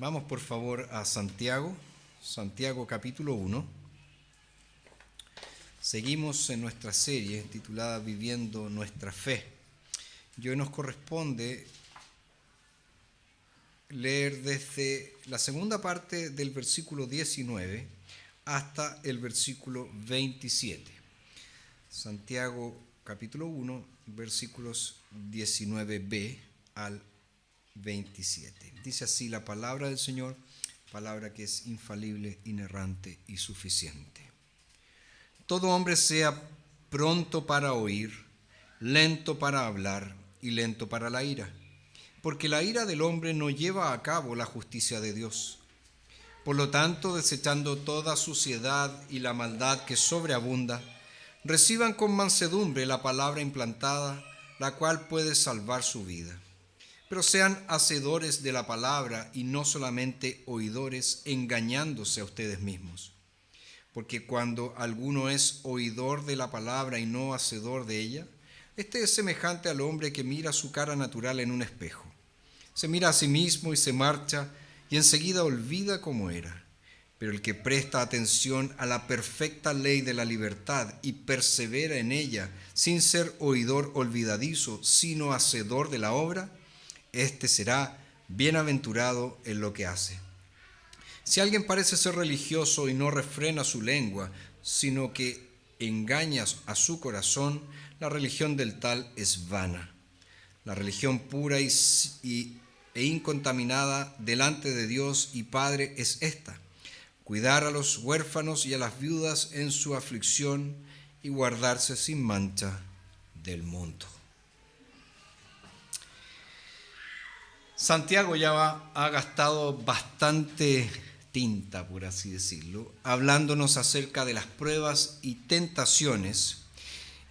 Vamos por favor a Santiago capítulo 1. Seguimos en nuestra serie titulada Viviendo nuestra fe. Y hoy nos corresponde leer desde la segunda parte del versículo 19 hasta el versículo 27. Santiago capítulo 1, versículos 19b al 27. Dice así la palabra del Señor, palabra que es infalible, inerrante y suficiente. Todo hombre sea pronto para oír, lento para hablar y lento para la ira, porque la ira del hombre no lleva a cabo la justicia de Dios. Por lo tanto, desechando toda suciedad y la maldad que sobreabunda, reciban con mansedumbre la palabra implantada, la cual puede salvar su vida. Pero sean hacedores de la palabra y no solamente oidores, engañándose a ustedes mismos. Porque cuando alguno es oidor de la palabra y no hacedor de ella, este es semejante al hombre que mira su cara natural en un espejo. Se mira a sí mismo y se marcha y enseguida olvida cómo era. Pero el que presta atención a la perfecta ley de la libertad y persevera en ella, sin ser oidor olvidadizo, sino hacedor de la obra, este será bienaventurado en lo que hace. Si alguien parece ser religioso y no refrena su lengua, sino que engaña a su corazón, la religión del tal es vana. La religión pura e incontaminada delante de Dios y Padre es esta: cuidar a los huérfanos y a las viudas en su aflicción y guardarse sin mancha del mundo. Santiago ya ha gastado bastante tinta, por así decirlo, hablándonos acerca de las pruebas y tentaciones,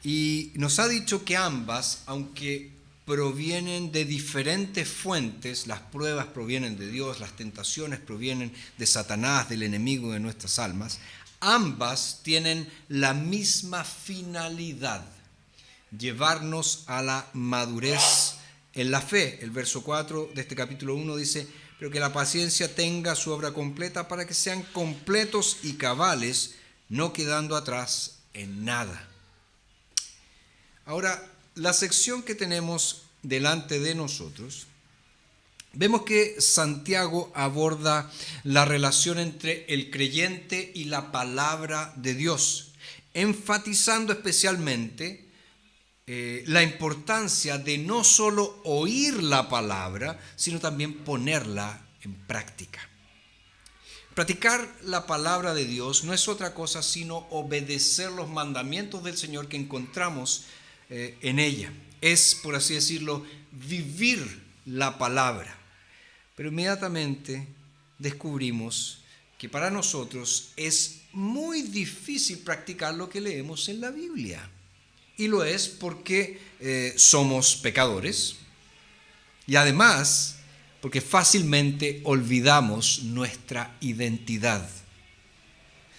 y nos ha dicho que ambas, aunque provienen de diferentes fuentes, las pruebas provienen de Dios, las tentaciones provienen de Satanás, del enemigo de nuestras almas, ambas tienen la misma finalidad: llevarnos a la madurez en la fe. El verso 4 de este capítulo 1 dice: pero que la paciencia tenga su obra completa para que sean completos y cabales, no quedando atrás en nada. Ahora, la sección que tenemos delante de nosotros, vemos que Santiago aborda la relación entre el creyente y la palabra de Dios, enfatizando especialmente la importancia de no solo oír la palabra, sino también ponerla en práctica. Practicar la palabra de Dios no es otra cosa sino obedecer los mandamientos del Señor que encontramos en ella. Es, por así decirlo, vivir la palabra. Pero inmediatamente descubrimos que para nosotros es muy difícil practicar lo que leemos en la Biblia. Y lo es porque somos pecadores y además porque fácilmente olvidamos nuestra identidad.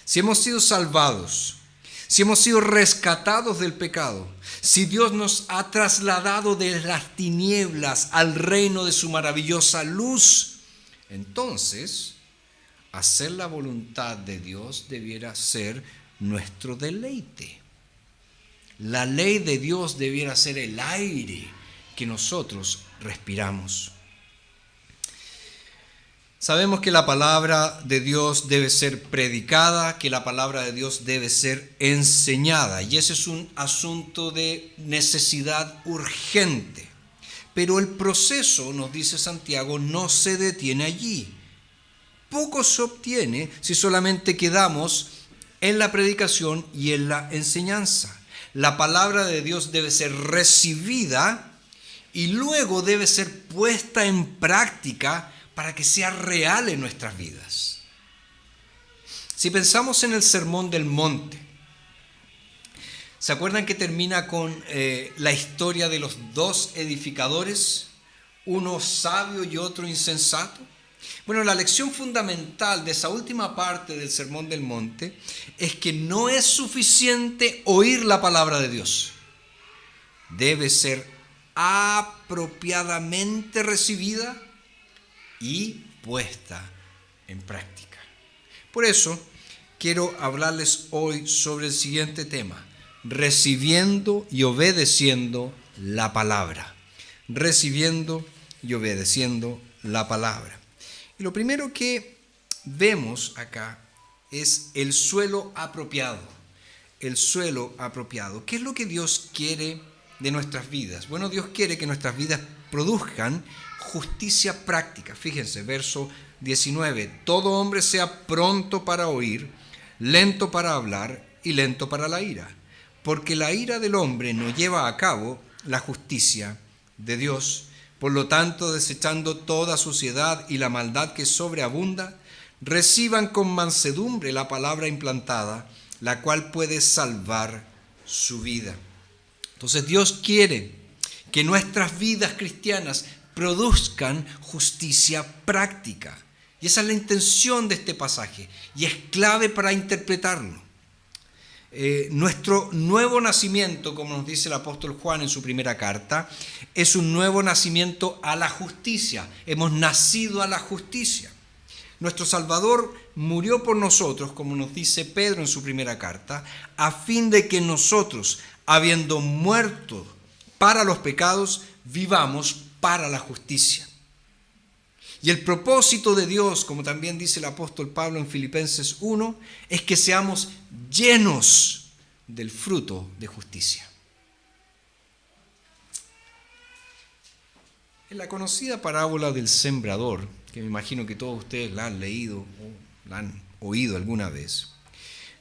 Si hemos sido salvados, si hemos sido rescatados del pecado, si Dios nos ha trasladado de las tinieblas al reino de su maravillosa luz, entonces hacer la voluntad de Dios debiera ser nuestro deleite. La ley de Dios debiera ser el aire que nosotros respiramos. Sabemos que la palabra de Dios debe ser predicada, que la palabra de Dios debe ser enseñada, y ese es un asunto de necesidad urgente. Pero el proceso, nos dice Santiago, no se detiene allí. Poco se obtiene si solamente quedamos en la predicación y en la enseñanza. La palabra de Dios debe ser recibida y luego debe ser puesta en práctica para que sea real en nuestras vidas. Si pensamos en el Sermón del Monte, ¿se acuerdan que termina con la historia de los dos edificadores, uno sabio y otro insensato? Bueno, la lección fundamental de esa última parte del Sermón del Monte es que no es suficiente oír la palabra de Dios. Debe ser apropiadamente recibida y puesta en práctica. Por eso quiero hablarles hoy sobre el siguiente tema: recibiendo y obedeciendo la palabra. Recibiendo y obedeciendo la palabra. Y lo primero que vemos acá es el suelo apropiado. El suelo apropiado. ¿Qué es lo que Dios quiere de nuestras vidas? Bueno, Dios quiere que nuestras vidas produzcan justicia práctica. Fíjense, verso 19. Todo hombre sea pronto para oír, lento para hablar y lento para la ira. Porque la ira del hombre no lleva a cabo la justicia de Dios. Por lo tanto, desechando toda suciedad y la maldad que sobreabunda, reciban con mansedumbre la palabra implantada, la cual puede salvar su vida. Entonces Dios quiere que nuestras vidas cristianas produzcan justicia práctica. Y esa es la intención de este pasaje y es clave para interpretarlo. Nuestro nuevo nacimiento, como nos dice el apóstol Juan en su primera carta, es un nuevo nacimiento a la justicia. Hemos nacido a la justicia. Nuestro Salvador murió por nosotros, como nos dice Pedro en su primera carta, a fin de que nosotros, habiendo muerto para los pecados, vivamos para la justicia. Y el propósito de Dios, como también dice el apóstol Pablo en Filipenses 1, es que seamos llenos del fruto de justicia. En la conocida parábola del sembrador, que me imagino que todos ustedes la han leído o la han oído alguna vez,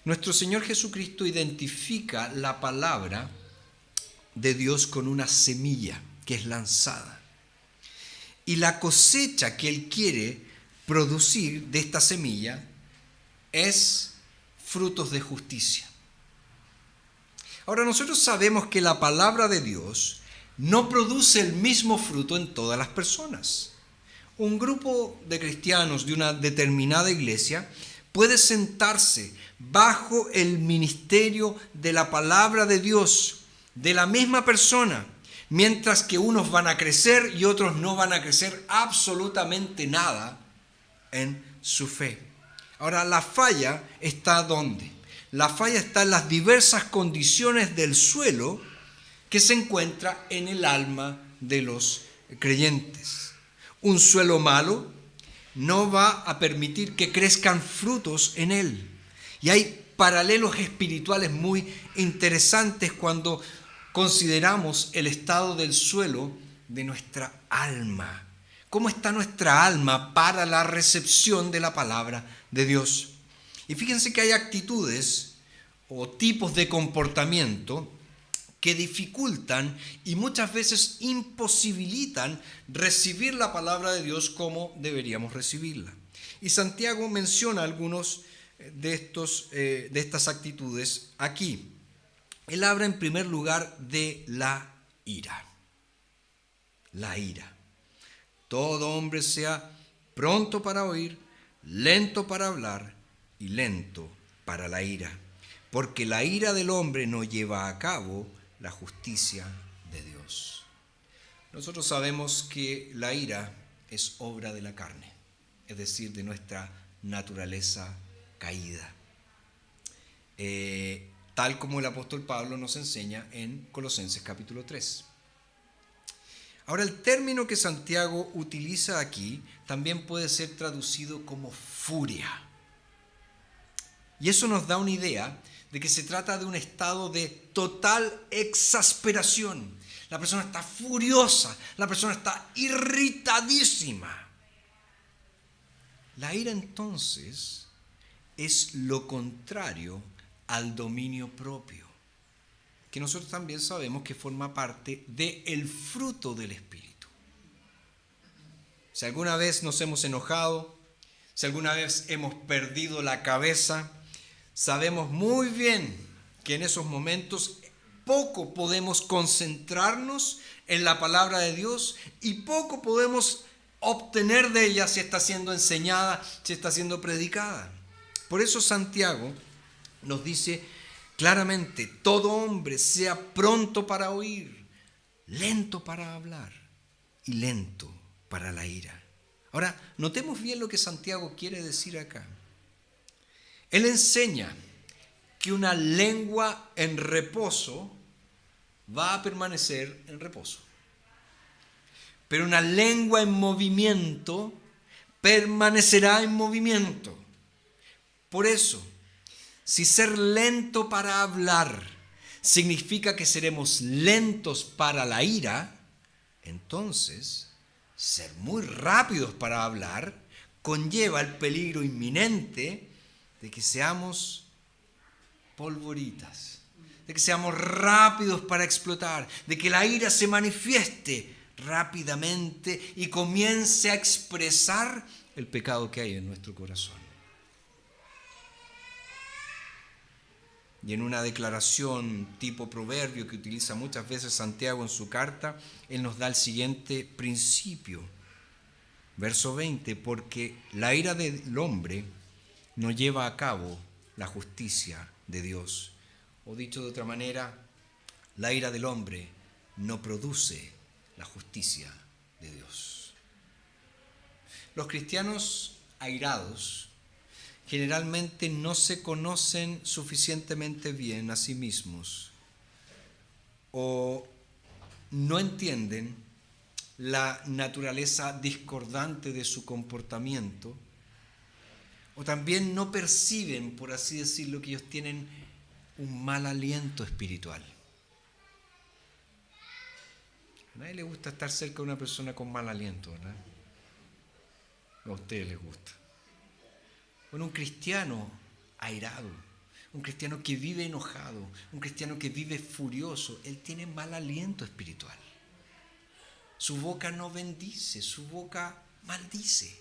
nuestro Señor Jesucristo identifica la palabra de Dios con una semilla que es lanzada. Y la cosecha que Él quiere producir de esta semilla es frutos de justicia. Ahora, nosotros sabemos que la palabra de Dios no produce el mismo fruto en todas las personas. Un grupo de cristianos de una determinada iglesia puede sentarse bajo el ministerio de la palabra de Dios, de la misma persona, mientras que unos van a crecer y otros no van a crecer absolutamente nada en su fe. Ahora, la falla está ¿dónde? La falla está en las diversas condiciones del suelo que se encuentra en el alma de los creyentes. Un suelo malo no va a permitir que crezcan frutos en él. Y hay paralelos espirituales muy interesantes cuando consideramos el estado del suelo de nuestra alma. ¿Cómo está nuestra alma para la recepción de la palabra de Dios? Y fíjense que hay actitudes o tipos de comportamiento que dificultan y muchas veces imposibilitan recibir la palabra de Dios como deberíamos recibirla. Y Santiago menciona algunos de estas actitudes aquí. Él habla en primer lugar de la ira. La ira. Todo hombre sea pronto para oír, lento para hablar y lento para la ira. Porque la ira del hombre no lleva a cabo la justicia de Dios. Nosotros sabemos que la ira es obra de la carne, es decir, de nuestra naturaleza caída. Tal como el apóstol Pablo nos enseña en Colosenses capítulo 3. Ahora, el término que Santiago utiliza aquí también puede ser traducido como furia. Y eso nos da una idea de que se trata de un estado de total exasperación. La persona está furiosa, la persona está irritadísima. La ira entonces es lo contrario al dominio propio, que nosotros también sabemos que forma parte del fruto del Espíritu. Si alguna vez nos hemos enojado, si alguna vez hemos perdido la cabeza, sabemos muy bien que en esos momentos poco podemos concentrarnos en la palabra de Dios y poco podemos obtener de ella si está siendo enseñada, si está siendo predicada. Por eso Santiago nos dice claramente: todo hombre sea pronto para oír, lento para hablar y lento para la ira. Ahora, notemos bien lo que Santiago quiere decir acá. Él enseña que una lengua en reposo va a permanecer en reposo. Pero una lengua en movimiento permanecerá en movimiento. Por eso, si ser lento para hablar significa que seremos lentos para la ira, entonces ser muy rápidos para hablar conlleva el peligro inminente de que seamos polvoritas, de que seamos rápidos para explotar, de que la ira se manifieste rápidamente y comience a expresar el pecado que hay en nuestro corazón. Y en una declaración tipo proverbio que utiliza muchas veces Santiago en su carta, él nos da el siguiente principio. Verso 20, porque la ira del hombre no lleva a cabo la justicia de Dios. O dicho de otra manera, la ira del hombre no produce la justicia de Dios. Los cristianos airados generalmente no se conocen suficientemente bien a sí mismos o no entienden la naturaleza discordante de su comportamiento o también no perciben, por así decirlo, que ellos tienen un mal aliento espiritual. A nadie le gusta estar cerca de una persona con mal aliento, ¿verdad? A ustedes les gusta. Bueno, un cristiano airado, un cristiano que vive enojado, un cristiano que vive furioso, él tiene mal aliento espiritual. Su boca no bendice, su boca maldice.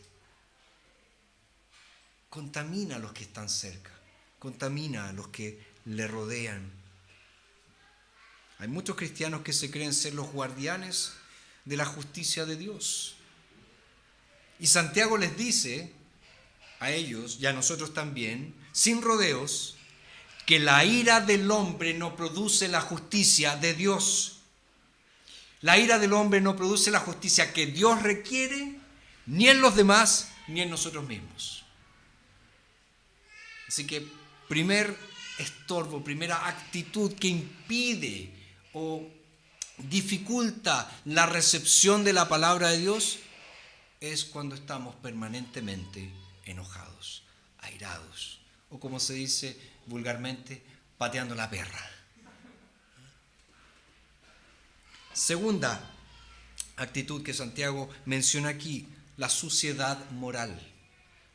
Contamina a los que están cerca, contamina a los que le rodean. Hay muchos cristianos que se creen ser los guardianes de la justicia de Dios. Y Santiago les dice a ellos y a nosotros también, sin rodeos, que la ira del hombre no produce la justicia de Dios. La ira del hombre no produce la justicia que Dios requiere, ni en los demás, ni en nosotros mismos. Así que primer estorbo, primera actitud que impide o dificulta la recepción de la palabra de Dios es cuando estamos permanentemente enojados, airados, o como se dice vulgarmente, pateando la perra. Segunda actitud que Santiago menciona aquí, la suciedad moral.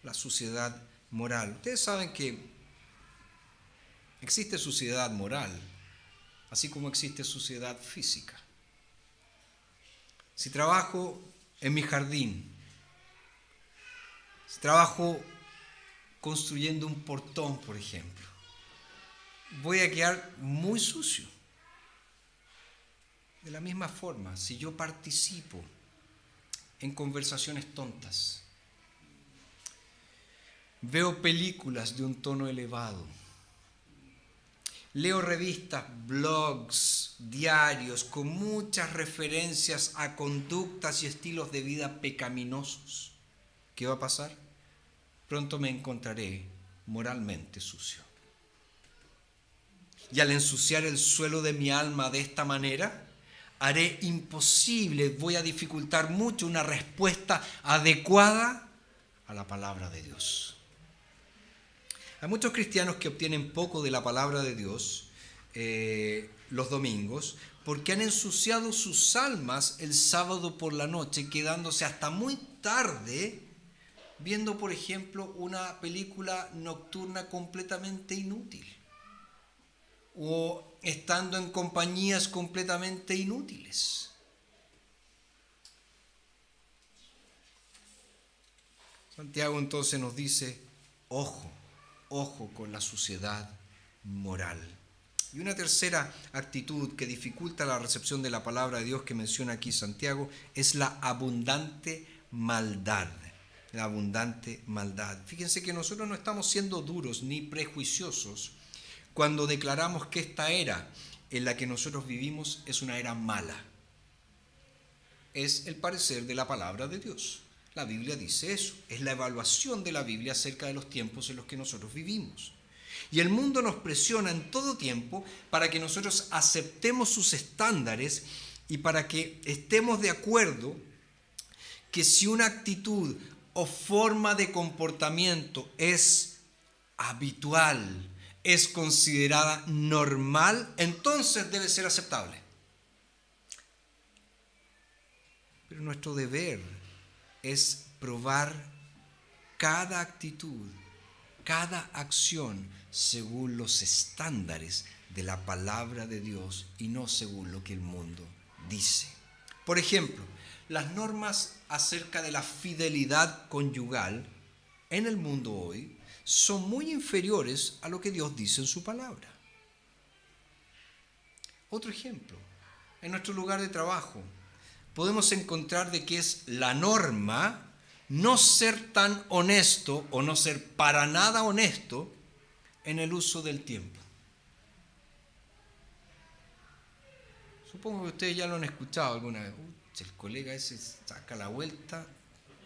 La suciedad moral. Ustedes saben que existe suciedad moral, así como existe suciedad física. Si trabajo en mi jardín, si trabajo construyendo un portón, por ejemplo, voy a quedar muy sucio. De la misma forma, si yo participo en conversaciones tontas, veo películas de un tono elevado, leo revistas, blogs, diarios con muchas referencias a conductas y estilos de vida pecaminosos, ¿qué va a pasar? Pronto me encontraré moralmente sucio. Y al ensuciar el suelo de mi alma de esta manera, haré imposible, voy a dificultar mucho una respuesta adecuada a la palabra de Dios. Hay muchos cristianos que obtienen poco de la palabra de Dios los domingos porque han ensuciado sus almas el sábado por la noche, quedándose hasta muy tarde viendo, por ejemplo, una película nocturna completamente inútil o estando en compañías completamente inútiles. Santiago entonces nos dice, ojo con la suciedad moral. Y una tercera actitud que dificulta la recepción de la palabra de Dios que menciona aquí Santiago es la abundante maldad. La abundante maldad. Fíjense que nosotros no estamos siendo duros ni prejuiciosos cuando declaramos que esta era en la que nosotros vivimos es una era mala. Es el parecer de la palabra de Dios. La Biblia dice eso. Es la evaluación de la Biblia acerca de los tiempos en los que nosotros vivimos. Y el mundo nos presiona en todo tiempo para que nosotros aceptemos sus estándares y para que estemos de acuerdo que si una actitud o forma de comportamiento es habitual, es considerada normal, entonces debe ser aceptable. Pero nuestro deber es probar cada actitud, cada acción según los estándares de la palabra de Dios y no según lo que el mundo dice. Por ejemplo, las normas acerca de la fidelidad conyugal en el mundo hoy son muy inferiores a lo que Dios dice en su palabra. Otro ejemplo, en nuestro lugar de trabajo podemos encontrar de que es la norma no ser tan honesto o no ser para nada honesto en el uso del tiempo. Supongo que ustedes ya lo han escuchado alguna vez. El colega ese saca la vuelta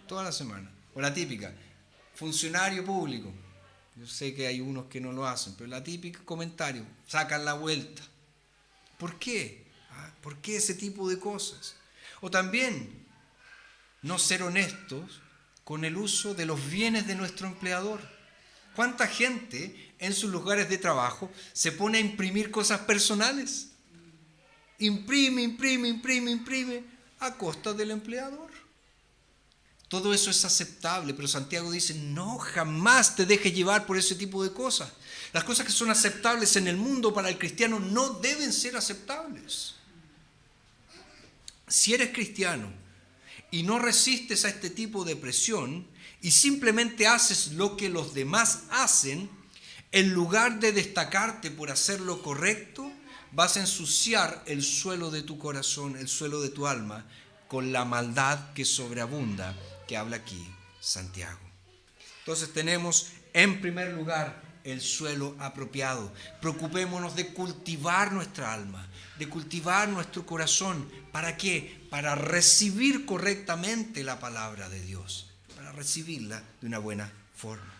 toda la semana. O la típica, funcionario público. Yo sé que hay unos que no lo hacen, pero la típica comentario, sacan la vuelta. ¿Por qué? ¿Por qué ese tipo de cosas? O también no ser honestos con el uso de los bienes de nuestro empleador. ¿Cuánta gente en sus lugares de trabajo se pone a imprimir cosas personales? Imprime a costa del empleador. Todo eso es aceptable, pero Santiago dice, no, jamás te dejes llevar por ese tipo de cosas. Las cosas que son aceptables en el mundo para el cristiano no deben ser aceptables. Si eres cristiano y no resistes a este tipo de presión y simplemente haces lo que los demás hacen, en lugar de destacarte por hacer lo correcto, vas a ensuciar el suelo de tu corazón, el suelo de tu alma, con la maldad que sobreabunda, que habla aquí Santiago. Entonces tenemos en primer lugar el suelo apropiado. Preocupémonos de cultivar nuestra alma, de cultivar nuestro corazón. ¿Para qué? Para recibir correctamente la palabra de Dios, para recibirla de una buena forma.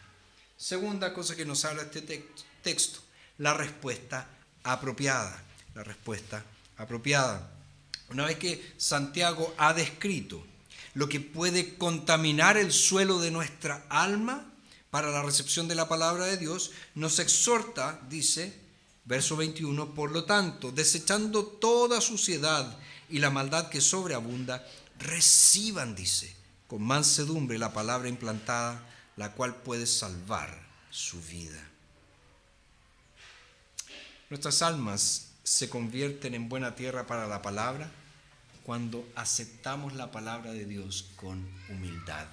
Segunda cosa que nos habla este texto, la respuesta apropiada. La respuesta apropiada. Una vez que Santiago ha descrito lo que puede contaminar el suelo de nuestra alma para la recepción de la palabra de Dios, nos exhorta, dice, verso 21, por lo tanto, desechando toda suciedad y la maldad que sobreabunda, reciban, dice, con mansedumbre la palabra implantada, la cual puede salvar su vida. Nuestras almas se convierten en buena tierra para la palabra cuando aceptamos la palabra de Dios con humildad.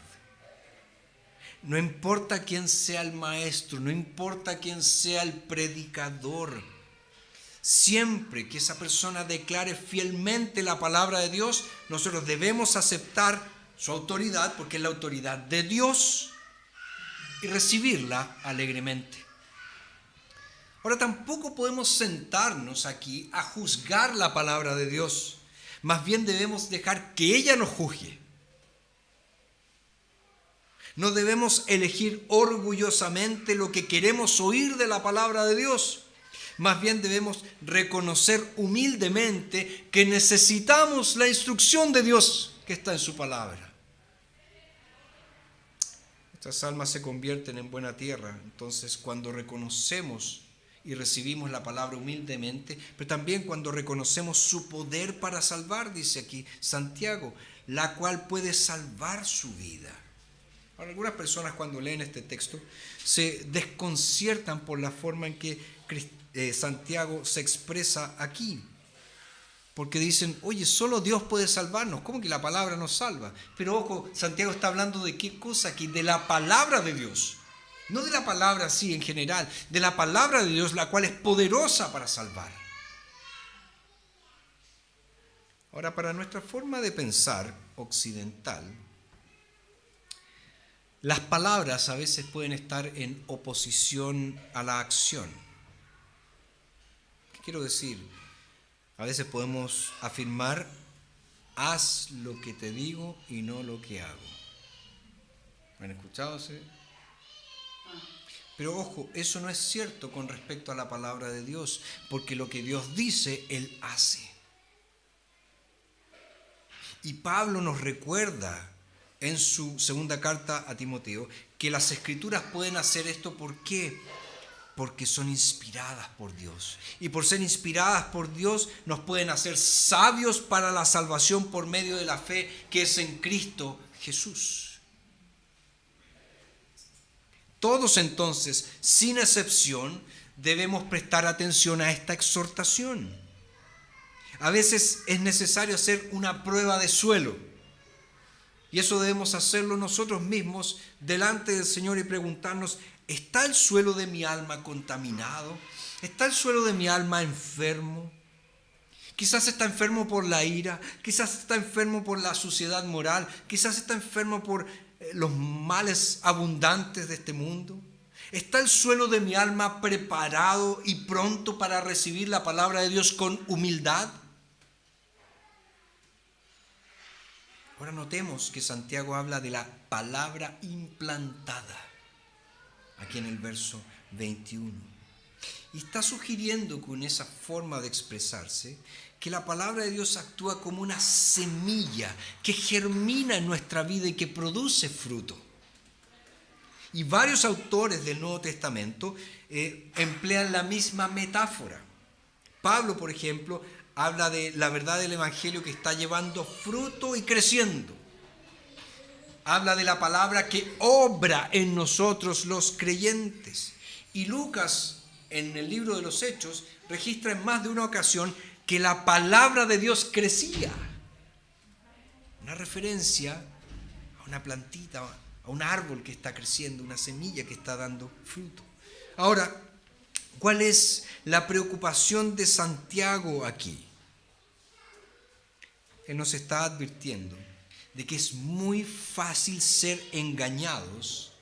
No importa quién sea el maestro, no importa quién sea el predicador, siempre que esa persona declare fielmente la palabra de Dios, nosotros debemos aceptar su autoridad, porque es la autoridad de Dios, y recibirla alegremente. Ahora, tampoco podemos sentarnos aquí a juzgar la palabra de Dios. Más bien debemos dejar que ella nos juzgue. No debemos elegir orgullosamente lo que queremos oír de la palabra de Dios. Más bien debemos reconocer humildemente que necesitamos la instrucción de Dios que está en su palabra. Nuestras almas se convierten en buena tierra, entonces cuando reconocemos y recibimos la palabra humildemente, pero también cuando reconocemos su poder para salvar, dice aquí Santiago, la cual puede salvar su vida. Ahora, algunas personas cuando leen este texto se desconciertan por la forma en que Santiago se expresa aquí, porque dicen, oye, solo Dios puede salvarnos, ¿cómo que la palabra nos salva? Pero ojo, Santiago está hablando de qué cosa aquí, de la palabra de Dios. No de la palabra así en general, de la palabra de Dios, la cual es poderosa para salvar. Ahora, para nuestra forma de pensar occidental, las palabras a veces pueden estar en oposición a la acción. ¿Qué quiero decir? A veces podemos afirmar, haz lo que te digo y no lo que hago. ¿Han escuchado? ¿Sí? Pero ojo, eso no es cierto con respecto a la palabra de Dios, porque lo que Dios dice, Él hace. Y Pablo nos recuerda en su segunda carta a Timoteo que las Escrituras pueden hacer esto. ¿Por qué? Porque son inspiradas por Dios. Y por ser inspiradas por Dios nos pueden hacer sabios para la salvación por medio de la fe que es en Cristo Jesús. Todos entonces, sin excepción, debemos prestar atención a esta exhortación. A veces es necesario hacer una prueba de suelo. Y eso debemos hacerlo nosotros mismos delante del Señor y preguntarnos, ¿está el suelo de mi alma contaminado? ¿Está el suelo de mi alma enfermo? Quizás está enfermo por la ira, quizás está enfermo por la suciedad moral, quizás está enfermo por los males abundantes de este mundo. ¿Está el suelo de mi alma preparado y pronto para recibir la palabra de Dios con humildad? Ahora notemos que Santiago habla de la palabra implantada, aquí en el verso 21. Y está sugiriendo con esa forma de expresarse que la palabra de Dios actúa como una semilla que germina en nuestra vida y que produce fruto. Y varios autores del Nuevo Testamento emplean la misma metáfora. Pablo, por ejemplo, habla de la verdad del Evangelio que está llevando fruto y creciendo. Habla de la palabra que obra en nosotros los creyentes. Y Lucas, en el libro de los Hechos, registra en más de una ocasión que la palabra de Dios crecía. Una referencia a una plantita, a un árbol que está creciendo, una semilla que está dando fruto. Ahora, ¿cuál es la preocupación de Santiago aquí? Él nos está advirtiendo de que es muy fácil ser engañados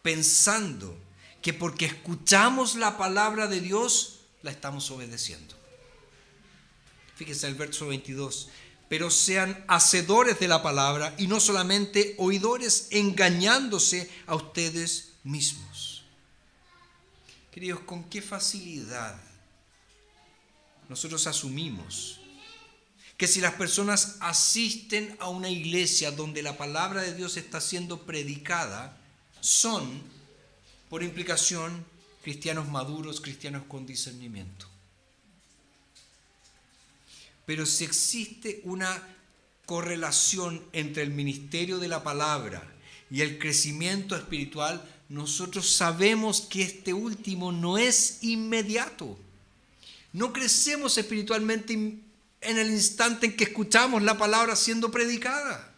pensando que porque escuchamos la palabra de Dios, la estamos obedeciendo. Fíjense el verso 22. Pero sean hacedores de la palabra y no solamente oidores, engañándose a ustedes mismos. Queridos, ¿con qué facilidad nosotros asumimos que si las personas asisten a una iglesia donde la palabra de Dios está siendo predicada, son, por implicación, cristianos maduros, cristianos con discernimiento? Pero si existe una correlación entre el ministerio de la palabra y el crecimiento espiritual, nosotros sabemos que este último no es inmediato. No crecemos espiritualmente en el instante en que escuchamos la palabra siendo predicada.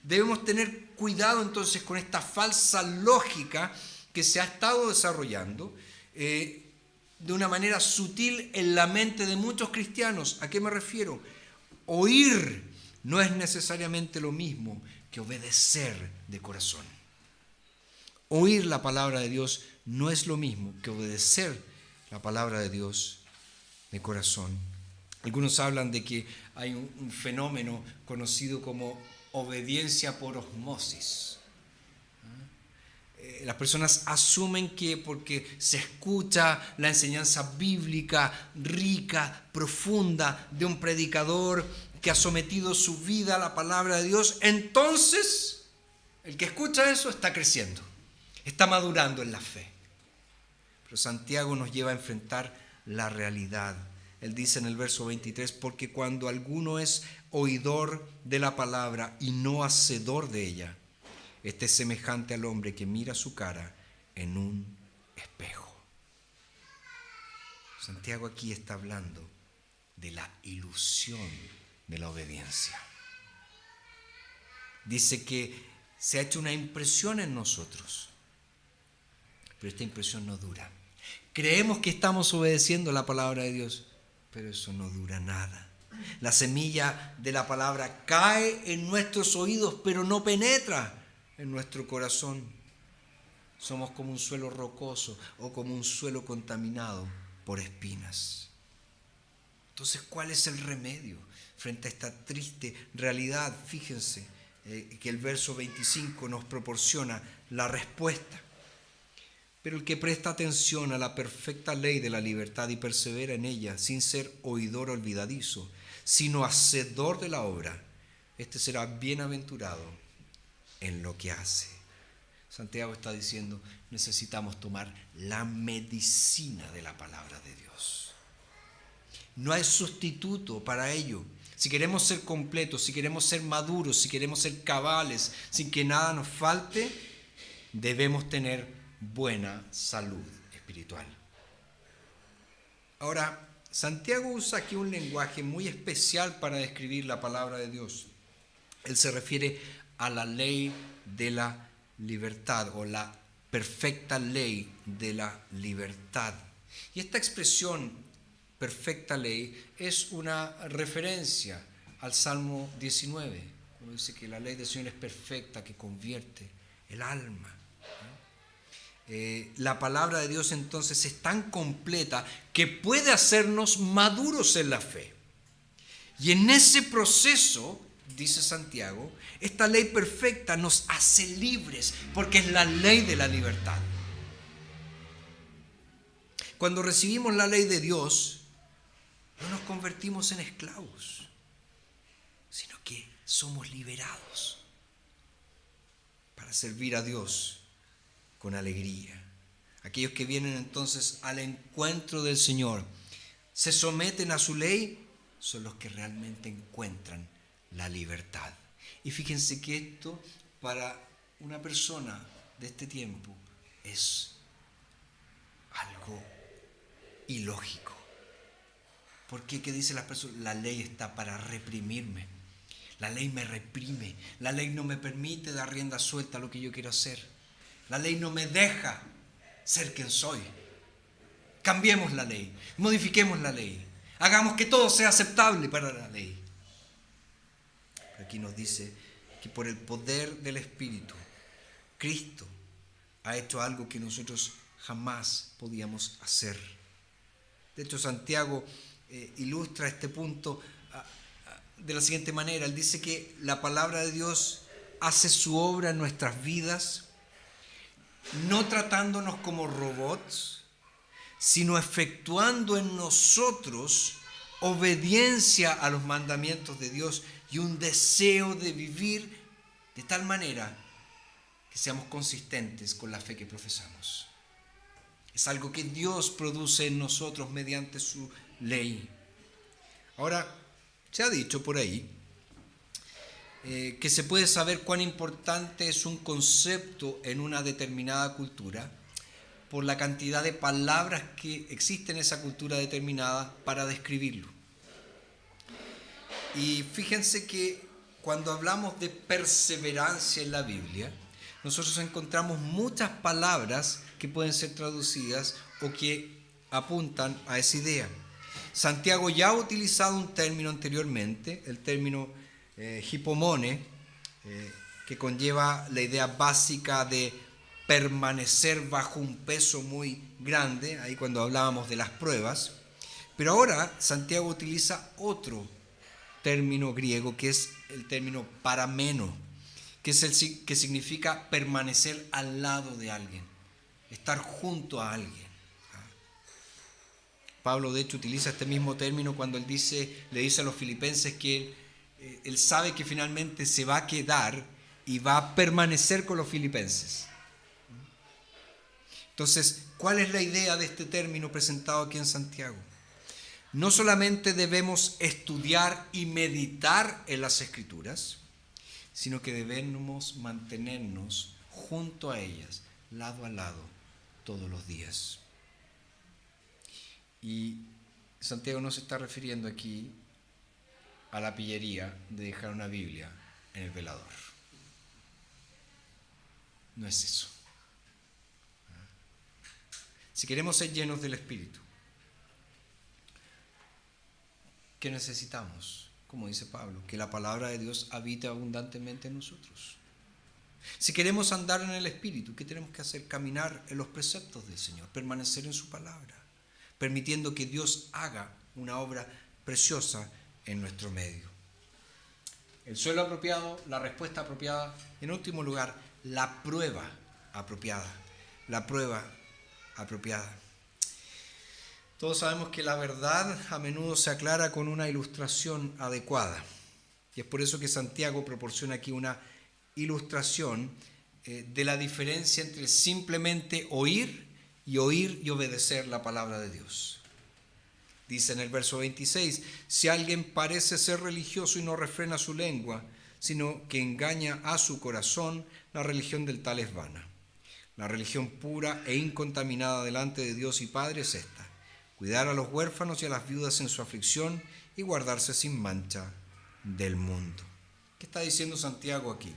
Debemos tener cuidado entonces con esta falsa lógica que se ha estado desarrollando de una manera sutil en la mente de muchos cristianos. ¿A qué me refiero? Oír no es necesariamente lo mismo que obedecer de corazón. Oír la palabra de Dios no es lo mismo que obedecer la palabra de Dios de corazón. Algunos hablan de que hay un fenómeno conocido como obediencia por osmosis. Las personas asumen que porque se escucha la enseñanza bíblica rica, profunda de un predicador que ha sometido su vida a la palabra de Dios, entonces el que escucha eso está creciendo, está madurando en la fe. Pero Santiago nos lleva a enfrentar la realidad. Él dice en el verso 23, porque cuando alguno es oidor de la palabra y no hacedor de ella, este es semejante al hombre que mira su cara en un espejo. Santiago aquí está hablando de la ilusión de la obediencia. Dice que se ha hecho una impresión en nosotros, pero esta impresión no dura. Creemos que estamos obedeciendo la palabra de Dios, pero eso no dura nada. La semilla de la palabra cae en nuestros oídos, pero no penetra en nuestro corazón. Somos como un suelo rocoso o como un suelo contaminado por espinas. Entonces, ¿cuál es el remedio frente a esta triste realidad? Fíjense, que el verso 25 nos proporciona la respuesta. Pero el que presta atención a la perfecta ley de la libertad y persevera en ella, sin ser oidor olvidadizo, sino hacedor de la obra, este será bienaventurado en lo que hace. Santiago está diciendo, necesitamos tomar la medicina de la palabra de Dios. No hay sustituto para ello. Si queremos ser completos, si queremos ser maduros, si queremos ser cabales, sin que nada nos falte, debemos tener buena salud espiritual. Ahora, Santiago usa aquí un lenguaje muy especial para describir la palabra de Dios. Él se refiere a la ley de la libertad o la perfecta ley de la libertad. Y esta expresión, perfecta ley, es una referencia al Salmo 19, cuando dice que la ley del Señor es perfecta, que convierte el alma. La palabra de Dios entonces es tan completa que puede hacernos maduros en la fe. Y en ese proceso, dice Santiago, esta ley perfecta nos hace libres, porque es la ley de la libertad. Cuando recibimos la ley de Dios, no nos convertimos en esclavos, sino que somos liberados para servir a Dios con alegría. Aquellos que vienen entonces al encuentro del Señor, se someten a su ley, son los que realmente encuentran la libertad. Y fíjense que esto para una persona de este tiempo es algo ilógico. ¿Por qué? ¿Qué dicen las personas? La ley está para reprimirme. La ley me reprime. La ley no me permite dar rienda suelta a lo que yo quiero hacer. La ley no me deja ser quien soy. Cambiemos la ley, modifiquemos la ley, hagamos que todo sea aceptable para la ley. Pero aquí nos dice que por el poder del Espíritu, Cristo ha hecho algo que nosotros jamás podíamos hacer. De hecho, Santiago ilustra este punto de la siguiente manera. Él dice que la palabra de Dios hace su obra en nuestras vidas, no tratándonos como robots, sino efectuando en nosotros obediencia a los mandamientos de Dios y un deseo de vivir de tal manera que seamos consistentes con la fe que profesamos. Es algo que Dios produce en nosotros mediante su ley. Ahora, se ha dicho por ahí que se puede saber cuán importante es un concepto en una determinada cultura por la cantidad de palabras que existen en esa cultura determinada para describirlo. Y fíjense que cuando hablamos de perseverancia en la Biblia, nosotros encontramos muchas palabras que pueden ser traducidas o que apuntan a esa idea. Santiago ya ha utilizado un término anteriormente, el término hipomone, que conlleva la idea básica de permanecer bajo un peso muy grande, ahí cuando hablábamos de las pruebas. Pero ahora Santiago utiliza otro término griego, que es el término parameno, que significa permanecer al lado de alguien, estar junto a alguien. Pablo, de hecho, utiliza este mismo término cuando le dice a los filipenses que él sabe que finalmente se va a quedar y va a permanecer con los filipenses. Entonces, ¿cuál es la idea de este término presentado aquí en Santiago? No solamente debemos estudiar y meditar en las Escrituras, sino que debemos mantenernos junto a ellas, lado a lado, todos los días. Y Santiago no se está refiriendo aquí a la pillería de dejar una Biblia en el velador. No es eso. Si queremos ser llenos del Espíritu, ¿qué necesitamos? Como dice Pablo, que la palabra de Dios habite abundantemente en nosotros. Si queremos andar en el Espíritu, ¿qué tenemos que hacer? Caminar en los preceptos del Señor, permanecer en su palabra, permitiendo que Dios haga una obra preciosa en nuestro medio. El suelo apropiado, la respuesta apropiada. En último lugar, la prueba apropiada. La prueba apropiada. Todos sabemos que la verdad a menudo se aclara con una ilustración adecuada. Y es por eso que Santiago proporciona aquí una ilustración de la diferencia entre simplemente oír y obedecer la palabra de Dios. Dice en el verso 26, si alguien parece ser religioso y no refrena su lengua, sino que engaña a su corazón, la religión del tal es vana. La religión pura e incontaminada delante de Dios y Padre es esta: cuidar a los huérfanos y a las viudas en su aflicción y guardarse sin mancha del mundo. ¿Qué está diciendo Santiago aquí?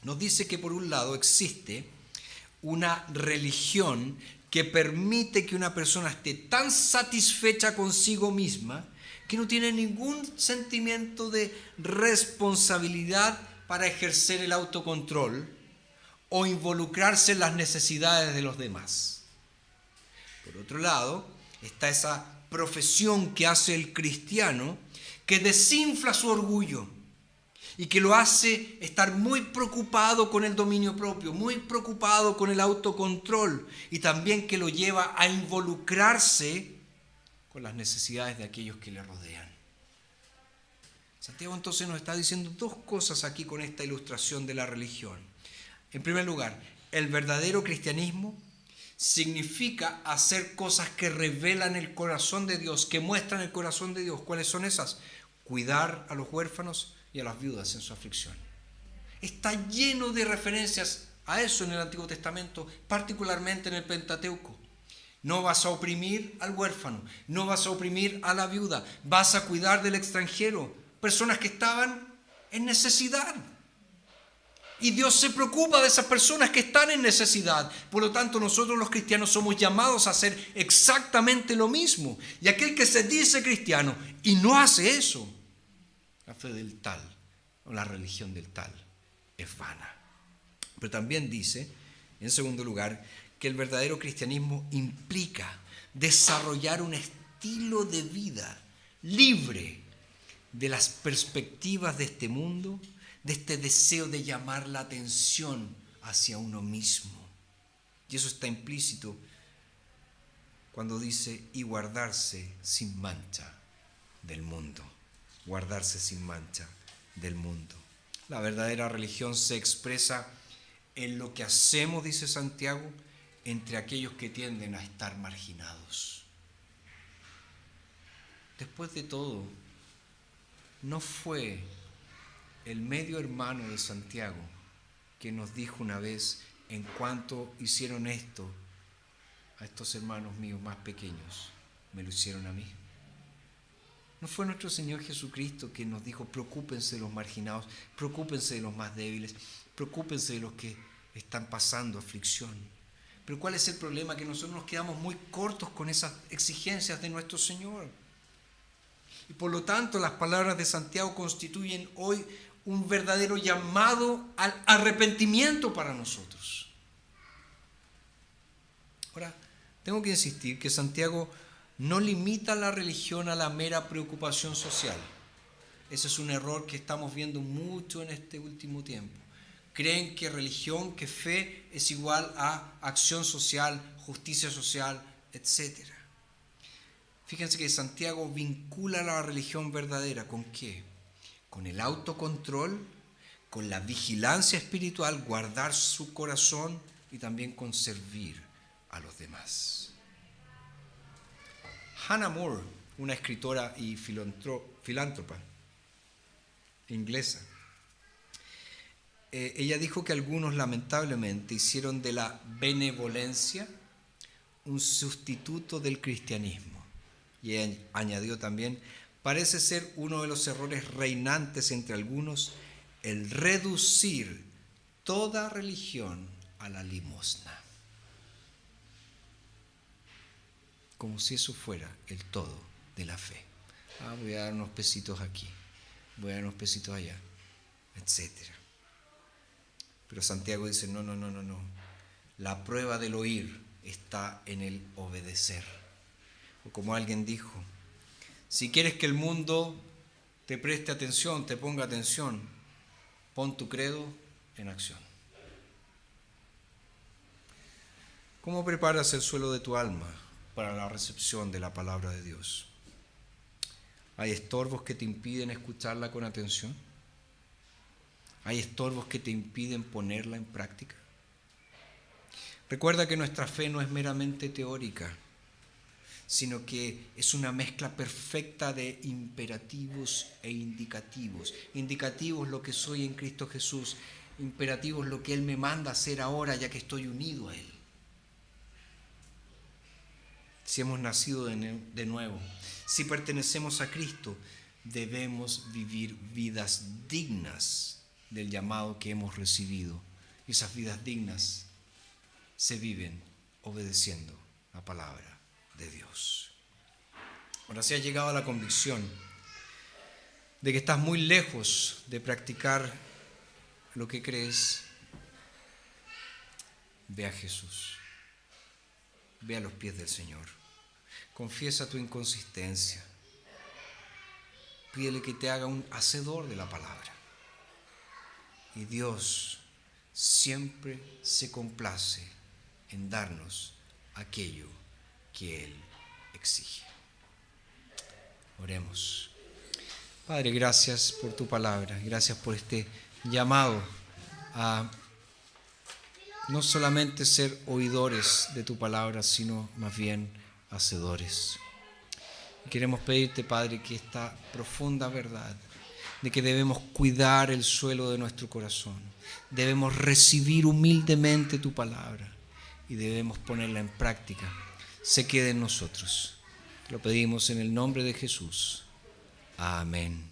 Nos dice que por un lado existe una religión que permite que una persona esté tan satisfecha consigo misma que no tiene ningún sentimiento de responsabilidad para ejercer el autocontrol o involucrarse en las necesidades de los demás. Por otro lado, está esa profesión que hace el cristiano que desinfla su orgullo y que lo hace estar muy preocupado con el dominio propio, muy preocupado con el autocontrol, y también que lo lleva a involucrarse con las necesidades de aquellos que le rodean. Santiago entonces nos está diciendo dos cosas aquí con esta ilustración de la religión. En primer lugar, el verdadero cristianismo significa hacer cosas que revelan el corazón de Dios, que muestran el corazón de Dios. ¿Cuáles son esas? Cuidar a los huérfanos y a las viudas en su aflicción. Está lleno de referencias a eso en el Antiguo Testamento, particularmente en el Pentateuco. No vas a oprimir al huérfano, no vas a oprimir a la viuda, vas a cuidar del extranjero, personas que estaban en necesidad. Y Dios se preocupa de esas personas que están en necesidad. Por lo tanto, nosotros los cristianos somos llamados a hacer exactamente lo mismo. Y aquel que se dice cristiano y no hace eso, la fe del tal o la religión del tal es vana. Pero también dice, en segundo lugar, que el verdadero cristianismo implica desarrollar un estilo de vida libre de las perspectivas de este mundo, de este deseo de llamar la atención hacia uno mismo. Y eso está implícito cuando dice y guardarse sin mancha del mundo. Guardarse sin mancha del mundo. La verdadera religión se expresa en lo que hacemos, dice Santiago, entre aquellos que tienden a estar marginados. Después de todo, ¿no fue el medio hermano de Santiago que nos dijo una vez, en cuanto hicieron esto a estos hermanos míos más pequeños, me lo hicieron a mí? ¿No fue nuestro Señor Jesucristo que nos dijo, preocúpense de los marginados, preocúpense de los más débiles, preocúpense de los que están pasando aflicción? Pero ¿cuál es el problema? Que nosotros nos quedamos muy cortos con esas exigencias de nuestro Señor. Y por lo tanto, las palabras de Santiago constituyen hoy un verdadero llamado al arrepentimiento para nosotros. Ahora, tengo que insistir que Santiago no limita la religión a la mera preocupación social. Ese es un error que estamos viendo mucho en este último tiempo. Creen que religión, que fe es igual a acción social, justicia social, etc. Fíjense que Santiago vincula la religión verdadera ¿con qué? Con el autocontrol, con la vigilancia espiritual, guardar su corazón y también con servir a los demás. Hannah More, una escritora y filántropa inglesa, ella dijo que algunos lamentablemente hicieron de la benevolencia un sustituto del cristianismo. Y ella añadió también, parece ser uno de los errores reinantes entre algunos el reducir toda religión a la limosna. Como si eso fuera el todo de la fe. Voy a dar unos pesitos aquí, voy a dar unos pesitos allá, etc. Pero Santiago dice, no. La prueba del oír está en el obedecer. O como alguien dijo, si quieres que el mundo te preste atención, te ponga atención. Pon tu credo en acción. ¿Cómo preparas el suelo de tu alma para la recepción de la palabra de Dios? ¿Hay estorbos que te impiden escucharla con atención? ¿Hay estorbos que te impiden ponerla en práctica? Recuerda que nuestra fe no es meramente teórica, sino que es una mezcla perfecta de imperativos e indicativos. Indicativos, lo que soy en Cristo Jesús. Imperativos, lo que Él me manda hacer ahora, ya que estoy unido a Él. Si hemos nacido de nuevo, si pertenecemos a Cristo, debemos vivir vidas dignas del llamado que hemos recibido. Y esas vidas dignas se viven obedeciendo la palabra de Dios. Ahora, si has llegado a la convicción de que estás muy lejos de practicar lo que crees, ve a Jesús, ve a los pies del Señor, confiesa tu inconsistencia, pídele que te haga un hacedor de la palabra, y Dios siempre se complace en darnos aquello que Él exige. Oremos. Padre, gracias por tu palabra, gracias por este llamado a no solamente ser oidores de tu palabra, sino más bien hacedores. Queremos pedirte, Padre, que esta profunda verdad de que debemos cuidar el suelo de nuestro corazón, debemos recibir humildemente tu palabra y debemos ponerla en práctica, se quede en nosotros. Te lo pedimos en el nombre de Jesús. Amén.